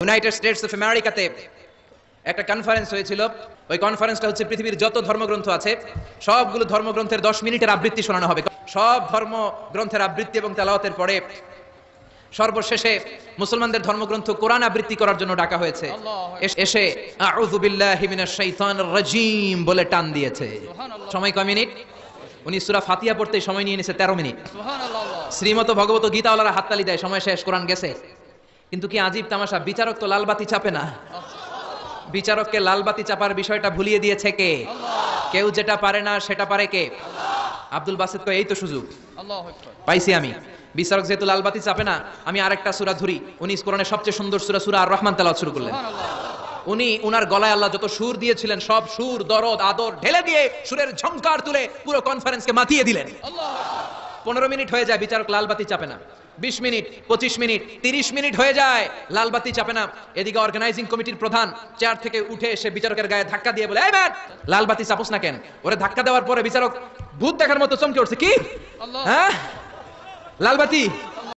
United states of আমেরিকাতে একটা conference হয়েছিল। ওই কনফারেন্সটা হচ্ছে পৃথিবীর যত ধর্মগ্রন্থ আছে সবগুলো ধর্মগ্রন্থের 10 মিনিটের আবৃত্তি শোনানো হবে। সব ধর্মগ্রন্থের আবৃত্তি এবং তেলাওয়াতের পরে সর্বশেষে মুসলমানদের ধর্মগ্রন্থ কোরআন আবৃত্তি করার জন্য ডাকা হয়েছে। এসে আউযু বিল্লাহি মিনাশ শাইতানির রাজিম বলে টান দিয়েছে। সময় কয় মিনিট? উনি সূরা ফাতিহা পড়তে সময় নিয়ে নিয়েছে 13 মিনিট। সুবহানাল্লাহ। শ্রীমত ভগবত গীতাওয়ালারা হাততালি দেয়, সময় শেষ, কোরআন গেছে। কিন্তু কি আজীব তামাশা, বিচারক তো লালবাতি চাপে না। বিচারককে লালবাতি চাপার বিষয়টা ভুলিয়ে দিয়েছে কে? কেউ যেটা পারে না সেটা পারে কে? আব্দুল বাসিত কয় এই তো সুযোগ পাইছি আমি। বিচারক যেহেতু লালবাতি চাপে না, আমি আরেকটা সূরা ধরি। উনি কোরআনের সবচেয়ে সুন্দর সূরা আর রহমান তেলাওয়াত শুরু করলেন। উনি উনার গলায় আল্লাহ যত সুর দিয়েছিলেন সব সুর, দরদ, আদর ঢেলে দিয়ে সুরের ঝংকার তুলে পুরো কনফারেন্সকে মাতিয়ে দিলেন। 15 মিনিট হয়ে যায়, বিচারক লালবাতি চাপে না। 20 মিনিট, 25 মিনিট, 30 মিনিট হয়ে যায়, লালবাতি চাপে না। এদিকে অর্গানাইজিং কমিটির প্রধান চেয়ার থেকে উঠে এসে বিচারকের গায়ে ধাক্কা দিয়ে বলে, এই ম্যান, লালবাতি চাপোস না কেন? ওরে ধাক্কা দেওয়ার পরে বিচারক ভূত দেখার মতো চমকে উঠছে, কি? হ্যাঁ, লালবাতি